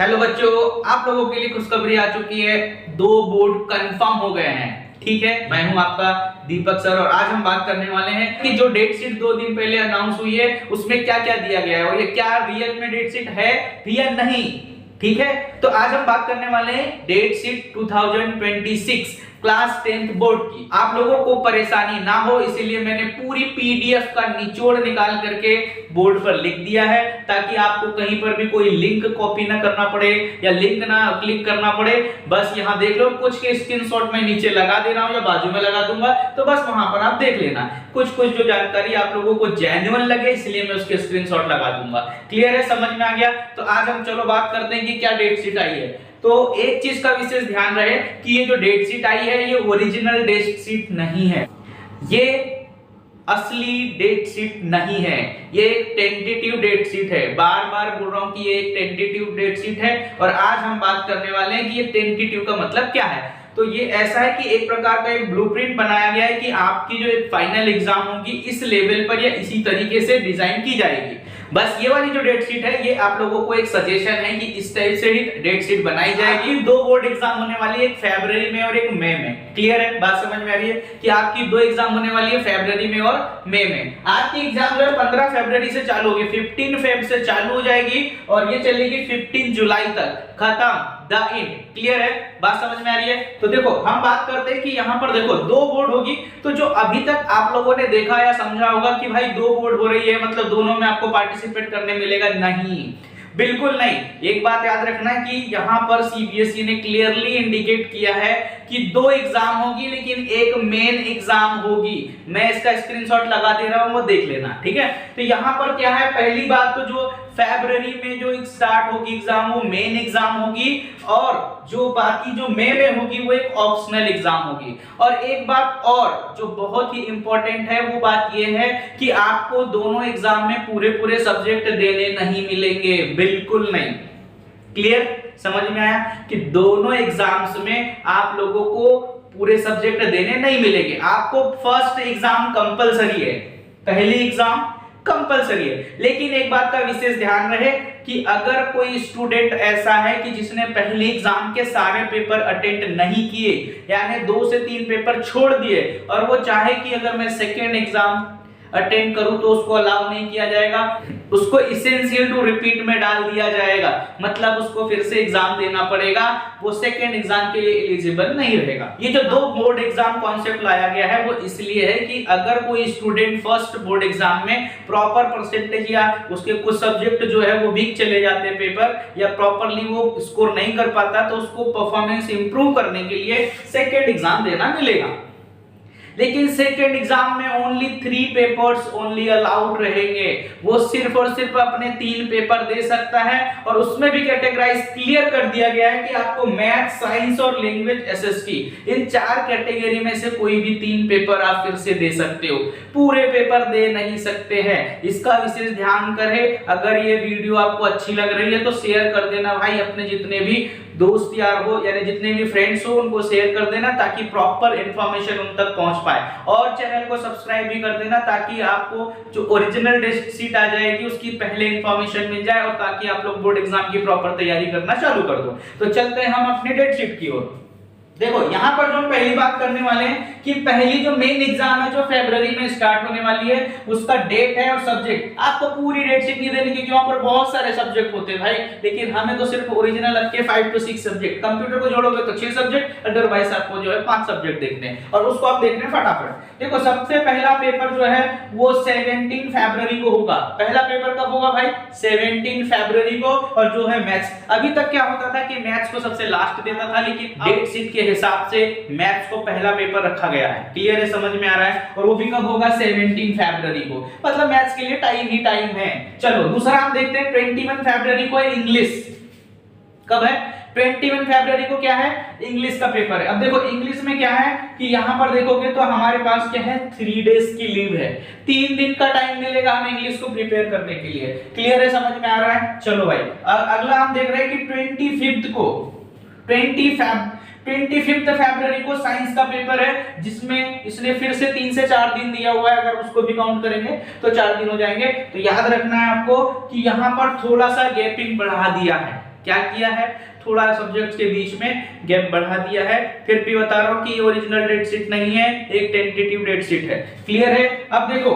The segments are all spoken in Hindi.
हेलो बच्चों, आप लोगों के लिए खुशखबरी आ चुकी है। 2 बोर्ड कंफर्म हो गए हैं। ठीक है, मैं हूं आपका दीपक सर और आज हम बात करने वाले हैं कि जो डेट शीट 2 दिन पहले अनाउंस हुई है उसमें क्या क्या दिया गया है और ये क्या रियल में डेट शीट है भी या नहीं। ठीक है, तो आज हम बात करने वाले हैं date sheet 2026 class 10th board की। आप लोगों को परेशानी ना हो इसीलिए मैंने पूरी पीडीएफ का निचोड़ निकाल करके बोर्ड पर लिख दिया है ताकि आपको कहीं पर भी कोई लिंक कॉपी ना करना पड़े या लिंक ना क्लिक करना पड़े। बस यहाँ देख लो, कुछ के स्क्रीनशॉट मैं नीचे लगा दे रहा हूँ या बाजू में लगा दूंगा, तो बस वहां पर आप देख लेना। कुछ कुछ जो जानकारी आप लोगों को जेन्युइन लगे इसलिए मैं उसके स्क्रीनशॉट लगा दूंगा। क्लियर है, समझ में आ गया? तो आज हम चलो बात करते हैं कि क्या डेट शीट आई है। तो एक चीज का विशेष ध्यान रहे कि ये जो डेट शीट आई है ये ओरिजिनल डेट शीट नहीं है, ये असली डेट शीट नहीं है, ये एक टेंटेटिव डेट शीट है। बार बार बोल रहा हूं कि ये एक टेंटेटिव डेट शीट है और आज हम बात करने वाले हैं कि ये टेंटेटिव का मतलब क्या है। तो ये ऐसा है कि एक प्रकार का एक ब्लूप्रिंट बनाया गया है कि आपकी जो एक फाइनल एग्जाम होगी इस लेवल पर या इसी तरीके से डिजाइन की जाएगी। बस ये वाली जो डेट शीट है ये आप लोगों को एक सजेशन है कि इस टाइप से ही डेट शीट बनाई जाएगी। 2 बोर्ड एग्जाम होने वाली है, एक फरवरी में और एक मई में। क्लियर है, बात समझ में आ रही है कि आपकी 2 एग्जाम होने वाली है, फरवरी में और मई में। आपकी एग्जाम जो है 15 फरवरी से चालू होगी, 15 फेब से चालू हो जाएगी और ये चलेगी 15 जुलाई तक, खत्म द एंड। क्लियर है, बात समझ में आ रही है? तो देखो हम बात करते हैं कि यहाँ पर देखो 2 बोर्ड होगी। तो जो अभी तक आप लोगों ने देखा या समझा होगा कि भाई 2 बोर्ड हो रही है मतलब दोनों में आपको पार्टिसिपेट करने मिलेगा, नहीं, बिल्कुल नहीं। एक बात याद रखना कि यहाँ पर सीबीएसई ने क्लियरली इंडिकेट किया है कि 2 एग्जाम होगी लेकिन एक मेन एग्जाम होगी। मैं इसका स्क्रीनशॉट लगा दे रहा हूं, वो देख लेना। ठीक है, तो यहाँ पर क्या है, पहली बात तो जो फरवरी में जो स्टार्ट होगी एग्जाम वो मेन एग्जाम होगी और जो बाकी जो मई में होगी वो एक ऑप्शनल एग्जाम होगी। और एक बात और जो बहुत ही इंपॉर्टेंट है वो बात ये है कि आपको दोनों एग्जाम में पूरे सब्जेक्ट देने नहीं मिलेंगे, बिल्कुल नहीं। क्लियर, समझ में आया कि दोनों एग्जाम्स में आप लोगों को पूरे सब्जेक्ट देने नहीं मिलेंगे। आपको फर्स्ट एग्जाम कंपलसरी है, पहली एग्जाम कंपलसरी है। लेकिन एक बात का विशेष ध्यान रहे कि अगर कोई स्टूडेंट ऐसा है कि जिसने पहले एग्जाम के सारे पेपर अटेंड नहीं किए यानी 2 से 3 पेपर छोड़ दिए और वो चाहे कि अगर मैं सेकेंड एग्जाम अटेंड करूं तो उसको अलाउ नहीं किया जाएगा, उसको एसेंशियल टू रिपीट में डाल दिया जाएगा, मतलब उसको फिर से एग्जाम देना पड़ेगा, वो सेकेंड एग्जाम के लिए एलिजिबल नहीं रहेगा। ये जो 2 बोर्ड एग्जाम कॉन्सेप्ट लाया गया है वो इसलिए है कि अगर कोई स्टूडेंट फर्स्ट बोर्ड एग्जाम में प्रॉपर परसेंटेज या उसके कुछ सब्जेक्ट जो है वो वीक चले जाते हैं पेपर या प्रॉपरली वो स्कोर नहीं कर पाता तो उसको परफॉर्मेंस इंप्रूव करने के लिए सेकेंड एग्जाम देना मिलेगा। लेकिन सेकेंड एग्जाम में ओनली 3 पेपर्स ओनली अलाउड रहेंगे, वो सिर्फ और सिर्फ अपने 3 पेपर दे सकता है और उसमें भी कैटेगराइज क्लियर कर दिया गया है कि आपको मैथ, साइंस और लैंग्वेज एसएसटी इन 4 कैटेगरी में से कोई भी 3 पेपर आप फिर से दे सकते हो, पूरे पेपर दे नहीं सकते हैं। इसका विशेष ध्यान करें। अगर ये वीडियो आपको अच्छी लग रही है तो शेयर कर देना भाई, अपने जितने भी दोस्त यार हो यानी जितने भी फ्रेंड्स हो उनको शेयर कर देना ताकि प्रॉपर इंफॉर्मेशन उन तक पहुंच पाए और चैनल को सब्सक्राइब भी कर देना ताकि आपको जो ओरिजिनल डेट शीट आ जाएगी उसकी पहले इंफॉर्मेशन मिल जाए और ताकि आप लोग बोर्ड एग्जाम की प्रॉपर तैयारी करना चालू कर दो। तो चलते हैं हम अपने डेट शीट की ओर। देखो यहाँ पर जो पहली बात करने वाले हैं कि पहली जो मेन एग्जाम है जो फरवरी में स्टार्ट होने वाली है उसका डेट है और सब्जेक्ट। आपको पूरी डेट शीट नहीं देने की, वहां पर बहुत सारे सब्जेक्ट होते हैं भाई, लेकिन हमें तो सिर्फ ओरिजिनल रख के 5 to 6 सब्जेक्ट, कंप्यूटर को जोड़ोगे तो 6 सब्जेक्ट, अदरवाइज आपको जो है 5 सब्जेक्ट देखने हैं और उसको आप देखने फटाफट। देखो सबसे पहला पेपर जो है वो 17 फरवरी को होगा। पहला पेपर कब होगा भाई? 17 फरवरी को। और जो है मैथ्स, अभी तक क्या होता था कि मैथ्स को सबसे लास्ट देता था लेकिन डेट शीट के हिसाब से मैथ्स को पहला पेपर रखा गया है। क्लियर है, समझ में आ रहा है? और वो भी कब होगा? 17 फरवरी को, मतलब मैथ्स के लिए टाइम ही टाइम है। चलो दूसरा हम देखते हैं 21 फरवरी को है इंग्लिश। कब है? 21 फरवरी को क्या है? इंग्लिश का पेपर है। अब देखो इंग्लिश में क्या है कि यहाँ पर देखोगे तो हमारे पास क्या है, 3 डेज की लीव है, 3 दिन का टाइम मिलेगा हमें इंग्लिश को प्रिपेयर करने के लिए। क्लियर है, समझ में आ रहा है? चलो भाई अगला हम देख रहे हैं कि 25 को 25 फरवरी को साइंस का पेपर है जिसमें इसने फिर से 3 से 4 दिन दिया हुआ है, अगर उसको भी काउंट करेंगे तो 4 दिन हो जाएंगे। तो याद रखना है आपको कि यहाँ पर थोड़ा सा गैपिंग बढ़ा दिया है। क्या किया है, थोड़ा सब्जेक्ट्स के बीच में गैप बढ़ा दिया है। फिर भी बता रहा हूं कि ये ओरिजिनल डेट शीट नहीं है, एक टेंटेटिव डेट शीट है। क्लियर है? अब देखो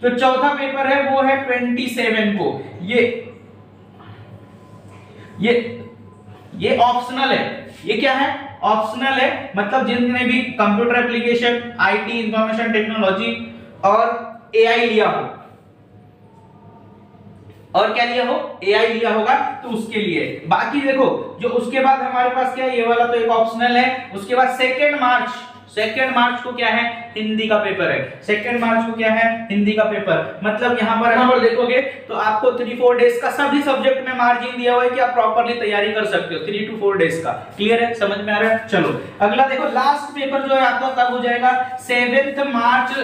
जो चौथा पेपर है वो है 27 को। ये ऑप्शनल है। ये क्या है? ऑप्शनल है, मतलब जिनने भी computer application, IT, information technology और एआई लिया हो, और क्या लिया हो, एआई लिया होगा, तो उसके लिए। बाकी देखो जो उसके बाद हमारे पास क्या है, ये वाला तो एक ऑप्शनल है। उसके बाद 2 मार्च को क्या है, हिंदी का पेपर है। 2 मार्च को क्या है, हिंदी का पेपर। मतलब यहाँ पर देखोगे तो आपको 3-4 डेज का सभी सब्जेक्ट में मार्जिन दिया हुआ है कि आप प्रॉपर्ली तैयारी कर सकते हो 3 to 4 डेज का। क्लियर है? समझ में आ रहा है? चलो अगला देखो, लास्ट पेपर जो है आपका कब हो जाएगा, 7 मार्च।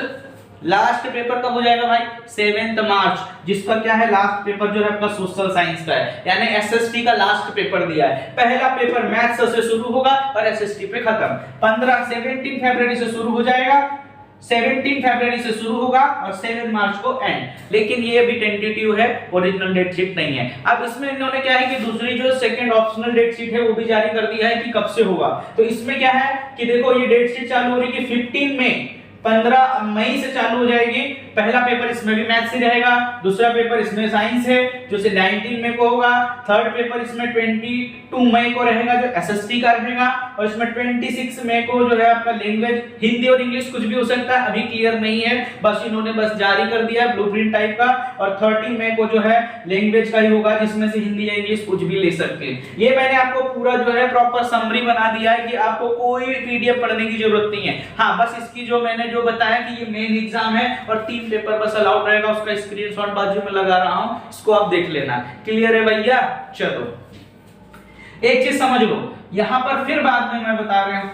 लास्ट पेपर कब हो जाएगा भाई, 7 मार्च, जिसका क्या है, लास्ट पेपर जो है आपका सोशल साइंस का है, यानी एसएसटी का लास्ट पेपर दिया है। पहला पेपर मैथ्स से शुरू होगा और एसएसटी पे खत्म। 17 फरवरी से शुरू हो जाएगा, 17 फरवरी से शुरू होगा और 7 मार्च को एंड। लेकिन ये भी टेंटेटिव है, ओरिजिनल डेट शीट नहीं है। अब इसमें इन्होंने क्या है कि दूसरी जो सेकंड ऑप्शनल डेट शीट है वो भी जारी कर दिया है कि कब से होगा। तो इसमें क्या है कि देखो ये डेट शीट चालू हो रही है 15 मई से चालू हो जाएगी। पहला पेपर इसमें भी मैथ्स ही रहेगा, दूसरा पेपर इसमें साइंस है जो 19 मई को होगा, थर्ड पेपर इसमें 22 मई को रहेगा जो एसएसटी का रहेगा, और इसमें 26 मई को जो है आपका लैंग्वेज, हिंदी और इंग्लिश कुछ भी हो सकता है, अभी क्लियर नहीं है, बस इन्होंने बस जारी कर दिया ब्लूप्रिंट टाइप का। और 30 मई को जो है लैंग्वेज का ही होगा, जिसमें से हिंदी या इंग्लिश कुछ भी ले सकते हैं। ये मैंने आपको पूरा जो है प्रॉपर समरी बना दिया है कि आपको कोई भी पीडीएफ पढ़ने की जरूरत नहीं है। हाँ, बस इसकी जो मैंने जो बताया कि ये मेन एग्जाम है और 3 पेपर बस अलाउड रहेगा, उसका स्क्रीनशॉट बाजू में लगा रहा हूं, इसको आप देख लेना। क्लियर है भैया? चलो एक चीज समझ लो, यहां पर फिर बाद में मैं बता रहा हूं,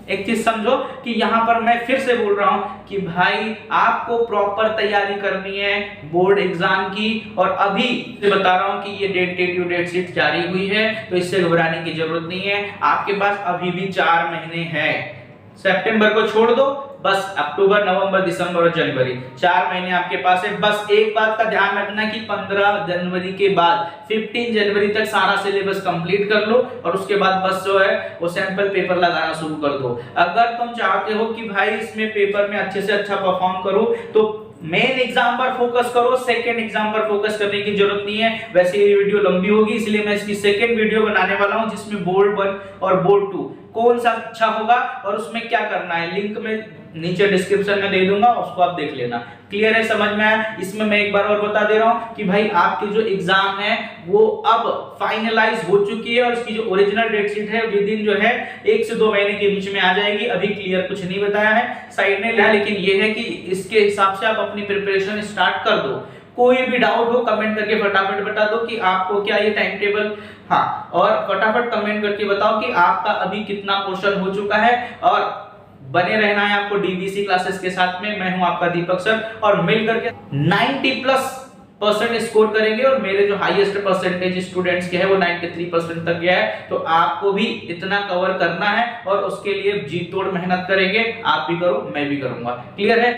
एक चीज समझो कि यहां पर मैं फिर से बोल रहा हूं कि भाई आपको प्रॉपर तैयारी करनी है बोर्ड एग्जाम की। और अभी बता रहा हूं कि ये टेंटेटिव डेट शीट जारी हुई है, तो इससे घबराने की जरूरत नहीं है। आपके पास अभी भी 4 महीने हैं, सितंबर को छोड़ दो, बस अक्टूबर, नवंबर, दिसंबर और जनवरी, 4 महीने आपके पास है। बस एक बात का ध्यान रखना कि 15 जनवरी के बाद 15 जनवरी तक सारा सिलेबस कंप्लीट कर लो और उसके बाद बस जो है वो सैंपल पेपर लगाना शुरू कर दो। अगर तुम चाहते हो कि भाई इसमें पेपर में अच्छे से अच्छा परफॉर्म करो तो मेन एग्जाम पर फोकस करो, सेकंड एग्जाम पर फोकस करने की जरूरत नहीं है। वैसे ये वीडियो लंबी होगी, इसलिए मैं इसकी सेकंड वीडियो बनाने वाला हूं जिसमें बोर्ड 1 और बोर्ड 2 कौन सा अच्छा होगा और उसमें क्या करना है, लिंक में नीचे डिस्क्रिप्शन में दे दूंगा, उसको आप देख लेना। क्लियर है? समझ में आया? इसमें मैं एक बार और बता दे रहा हूं कि भाई आपकी जो एग्जाम है वो अब फाइनलाइज हो चुकी है और इसकी जो ओरिजिनल डेट शीट है विद इन जो है 1 से 2 महीने के बीच में आ जाएगी। अभी क्लियर कुछ नहीं बताया है, साइड ने लिया, लेकिन ये है कि इसके हिसाब से आप अपनी प्रिपरेशन स्टार्ट कर दो। कोई भी डाउट हो कमेंट करके फटाफट बता दो कि आपको क्या ये टाइम टेबल, हाँ, और फटाफट कमेंट करके बताओ कि आपका अभी कितना पोर्शन हो चुका है। और बने रहना है आपको डीबीसी क्लासेस के साथ में। मैं हूं आपका दीपक सर और मिल करके 90+ % स्कोर करेंगे और मेरे जो हाईएस्ट परसेंटेज स्टूडेंट्स के है वो 93% तक गया है। तो आपको भी इतना कवर करना है और उसके लिए जी तोड़ मेहनत करेंगे, आप भी करो, मैं भी करूंगा। क्लियर है?